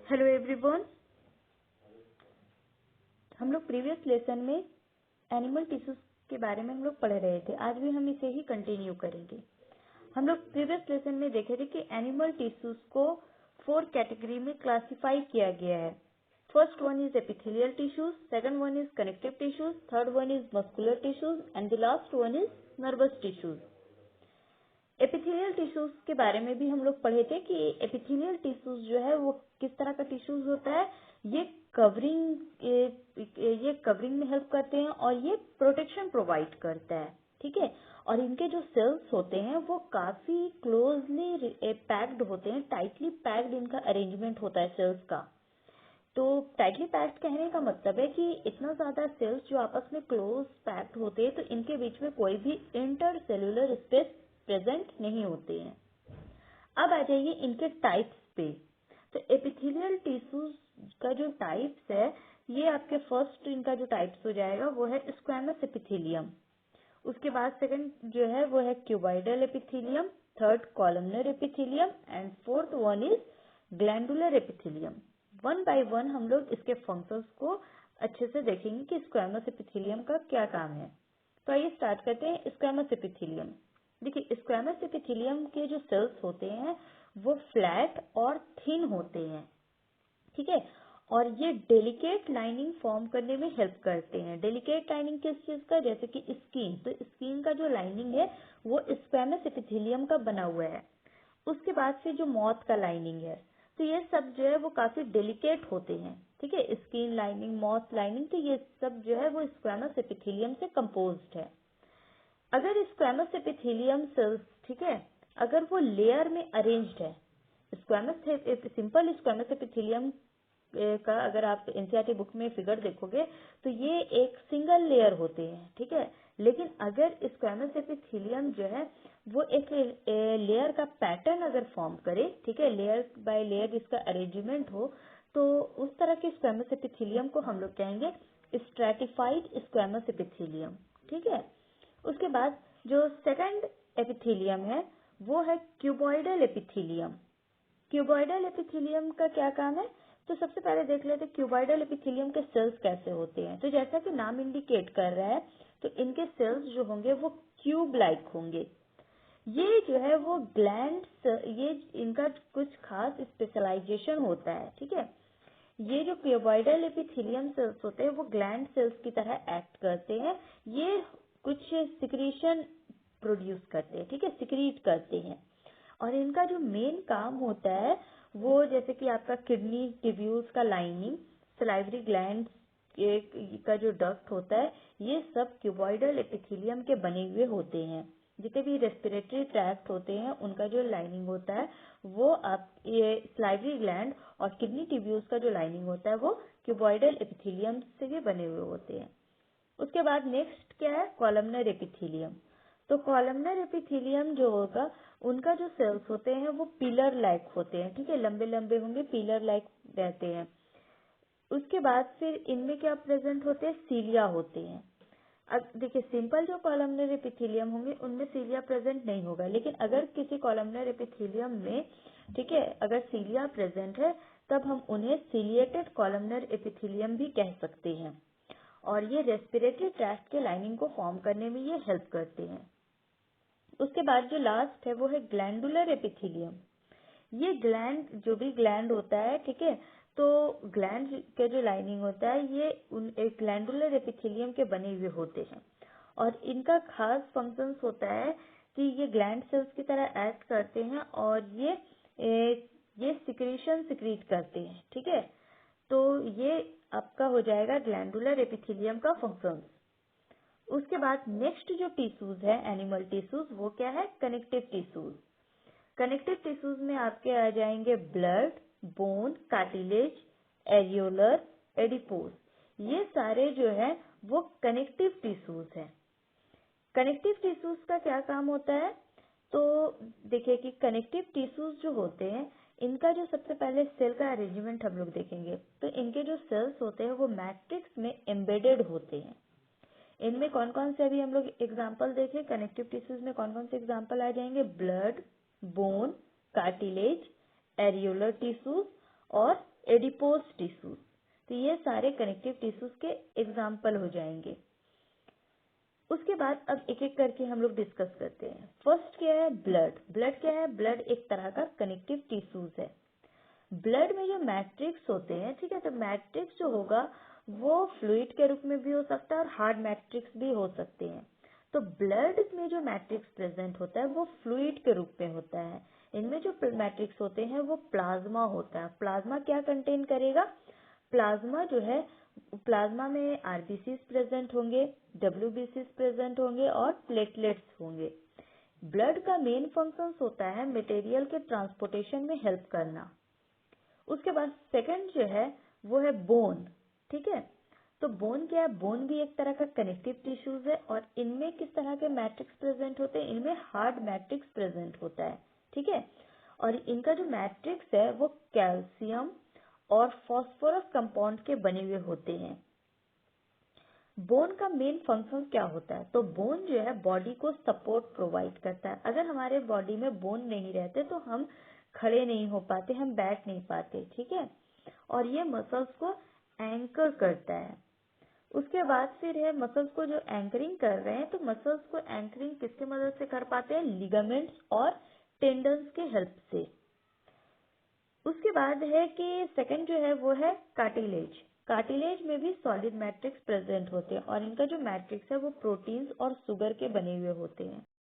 Hello everyone. हम लोग previous lesson में एनिमल टिश्यूज के बारे में हम लोग पढ़ रहे थे। आज भी हम इसे ही कंटिन्यू करेंगे। हम लोग प्रीवियस लेसन में देखे थे कि एनिमल टिश्यूज को 4 कैटेगरी में क्लासिफाई किया गया है। First one is epithelial tissues, second one is connective tissues, third one is muscular tissues and the last one is nervous tissues. Epithelial tissues के बारे में भी हम लोग पढ़े थे कि एपिथेलियल टिश्यूज जो है वो किस तरह का टिश्यूज होता है। ये कवरिंग में हेल्प करते हैं और ये प्रोटेक्शन प्रोवाइड करता है। ठीक है। और इनके जो सेल्स होते हैं वो काफी क्लोजली पैक्ड होते हैं, टाइटली पैक्ड इनका अरेंजमेंट होता है सेल्स का। तो टाइटली पैक्ड कहने का मतलब है कि इतना ज्यादा सेल्स जो आपस में क्लोज पैक्ड होते हैं तो इनके बीच में कोई भी इंटर सेल्यूलर स्पेस प्रेजेंट नहीं होते हैं। अब आ जाइए इनके टाइप्स पे। तो एपिथेलियल टिश्यूज का जो टाइप्स है, ये आपके फर्स्ट इनका जो टाइप्स हो जाएगा वो है स्क्वैमस एपिथेलियम। उसके बाद सेकंड जो है वो है cuboidal epithelium, third columnar epithelium and fourth one is glandular epithelium. One by one हम लोग इसके फंक्शंस को अच्छे से देखेंगे कि स्क्वैमस एपिथेलियम का क्या काम है। तो आइए स्टार्ट करते हैं स्क्वैमस एपिथेलियम। देखिए स्क्वैमस एपिथेलियम के जो सेल्स होते हैं वो फ्लैट और थिन होते हैं। ठीक है। और ये डेलिकेट लाइनिंग फॉर्म करने में हेल्प करते हैं। डेलिकेट लाइनिंग किस चीज का, जैसे कि स्किन। तो स्किन का जो लाइनिंग है वो स्क्वैमस एपिथेलियम का बना हुआ है। उसके बाद से जो मौत का लाइनिंग है, तो ये सब जो है वो काफी डेलिकेट होते हैं। ठीक है। स्किन लाइनिंग, मौत लाइनिंग, तो ये सब जो है वो स्क्वैमस एपिथेलियम से कंपोज्ड है। अगर स्क्वैमस एपिथेलियम सेल्स, ठीक है, अगर वो लेयर में अरेंज्ड है, सिंपल स्क्वैमस एपिथेलियम का अगर आप एनसीईआरटी बुक में फिगर देखोगे तो ये एक सिंगल लेयर होते हैं। ठीक है। लेकिन अगर स्क्वैमस एपिथेलियम जो है वो एक लेयर का पैटर्न अगर फॉर्म करे, ठीक है, लेयर बाय लेयर इसका अरेंजमेंट हो, तो उस तरह के स्क्वैमस एपिथेलियम को हम लोग कहेंगे स्ट्रैटिफाइड स्क्वैमस एपिथेलियम। ठीक है। उसके बाद जो सेकंड एपिथेलियम है वो है क्यूबॉइडल एपिथेलियम। क्यूबॉइडल एपिथेलियम का क्या काम है, तो सबसे पहले देख लेते हैं क्यूबॉइडल एपिथेलियम के सेल्स कैसे होते हैं। तो जैसा कि नाम इंडिकेट कर रहा है, तो इनके सेल्स जो होंगे वो क्यूब लाइक होंगे। ये जो है वो ग्लैंड्स, ये इनका कुछ खास स्पेशलाइजेशन होता है। ठीक है। ये जो क्यूबॉइडल एपिथेलियम सेल्स होते हैं वो ग्लैंड सेल्स की तरह एक्ट करते हैं। ये कुछ सिक्रीशन प्रोड्यूस करते हैं। ठीक है, सिक्रीट करते हैं। और इनका जो मेन काम होता है वो जैसे कि आपका किडनी ट्यूब्यूल्स का लाइनिंग, सलाइवरी ग्लैंड का जो डक्ट होता है, ये सब क्यूबॉइडल एपिथेलियम के बने हुए होते हैं। जितने भी रेस्पिरेटरी ट्रैक्ट होते हैं उनका जो लाइनिंग होता है वो आप ये सलाइवरी ग्लैंड और किडनी ट्यूब्यूल्स का जो लाइनिंग होता है वो क्यूबॉइडल एपिथेलियम से भी बने हुए होते हैं। उसके बाद नेक्स्ट क्या है, कॉलमनर एपिथेलियम। तो कॉलमनर एपिथेलियम जो होगा उनका जो सेल्स होते हैं वो पिलर लाइक होते हैं। ठीक है, लंबे लंबे होंगे, पिलर लाइक रहते हैं। उसके बाद फिर इनमें क्या प्रेजेंट होते हैं, सीलिया होते हैं। अब देखिए सिंपल जो कॉलमनर एपिथेलियम होंगे उनमें सीलिया प्रेजेंट नहीं होगा, लेकिन अगर किसी कॉलमनर एपिथेलियम में, ठीक है, अगर सीलिया प्रेजेंट है तब हम उन्हें सीलिएटेड कॉलमनर एपिथेलियम भी कह सकते हैं। और ये रेस्पिरेटरी ट्रैक्ट के लाइनिंग को फॉर्म करने में ये हेल्प करते हैं। उसके बाद जो लास्ट है वो है ग्लैंडुलर एपिथेलियम। ये ग्लैंड, जो भी ग्लैंड होता है, ठीक है, तो ग्लैंड का जो लाइनिंग होता है ये एक ग्लैंडुलर एपिथेलियम के बने हुए होते हैं। और इनका खास फंक्शंस होता है कि ये ग्लैंड सेल्स की तरह एक्ट करते हैं और ये सिक्रीशन सिक्रीट करते हैं। ठीक है। तो ये आपका हो जाएगा ग्लैंडुलर एपिथेलियम का फंक्शन। उसके बाद नेक्स्ट जो टिश्यूज है एनिमल टिश्यूज, वो क्या है, कनेक्टिव टिश्यूज। कनेक्टिव टिश्यूज में आपके आ जाएंगे blood, bone, cartilage, areolar, adipose. ये सारे जो है वो कनेक्टिव टिश्यूज हैं। कनेक्टिव टिश्यूज का क्या काम होता है, तो देखिए कि कनेक्टिव टिश्यूज जो होते हैं इनका जो सबसे पहले सेल का अरेंजमेंट हम लोग देखेंगे। तो इनके जो सेल्स होते हैं वो मैट्रिक्स में एम्बेडेड होते हैं। इनमें कौन कौन से अभी हम लोग एग्जाम्पल देखें, कनेक्टिव टिश्यूज में कौन कौन से एग्जाम्पल आ जाएंगे, blood, bone, cartilage, areolar tissues और एडिपोज टिश्यूज। तो ये सारे कनेक्टिव टिश्यूज के एग्जाम्पल हो जाएंगे। उसके बाद अब एक एक करके हम लोग डिस्कस करते हैं। फर्स्ट क्या है, ब्लड। ब्लड क्या है, ब्लड एक तरह का कनेक्टिव टिश्यूज है। ब्लड में जो मैट्रिक्स होते हैं, ठीक है, तो मैट्रिक्स जो होगा वो फ्लूइड के रूप में भी हो सकता है और हार्ड मैट्रिक्स भी हो सकते हैं। तो ब्लड में जो मैट्रिक्स प्रेजेंट होता है वो फ्लूइड के रूप में होता है। इनमें जो मैट्रिक्स होते हैं वो प्लाज्मा होता है। प्लाज्मा क्या कंटेन करेगा, प्लाज्मा जो है, प्लाज्मा में आरबीसीज प्रेजेंट होंगे, डब्ल्यूबीसीज प्रेजेंट होंगे और प्लेटलेट्स होंगे। ब्लड का मेन फंक्शन होता है मटेरियल के ट्रांसपोर्टेशन में हेल्प करना। उसके बाद सेकंड जो है वो है बोन, ठीक है। तो बोन क्या है, बोन भी एक तरह का कनेक्टिव टिश्यूज है और इनमें किस तरह के मैट्रिक्स प्रेजेंट होते हैं, इनमें हार्ड मैट्रिक्स प्रेजेंट होता है, ठीक है। और इनका जो मैट्रिक्स है वो कैल्शियम और फास्फोरस कंपाउंड के बने हुए होते हैं। बोन का मेन फंक्शन क्या होता है, तो बोन जो है बॉडी को सपोर्ट प्रोवाइड करता है। अगर हमारे बॉडी में बोन नहीं रहते तो हम खड़े नहीं हो पाते, हम बैठ नहीं पाते, ठीक है। और ये मसल्स को एंकर करता है। उसके बाद फिर है मसल्स को जो एंकरिंग कर रहे हैं, तो मसल्स को एंकरिंग किसके मदद से कर पाते हैं, लिगामेंट्स और टेंडन्स के हेल्प से। उसके बाद है कि सेकंड जो है वो है कार्टिलेज। कार्टिलेज में भी सॉलिड मैट्रिक्स प्रेजेंट होते हैं और इनका जो मैट्रिक्स है वो प्रोटीन्स और शुगर के बने हुए होते हैं।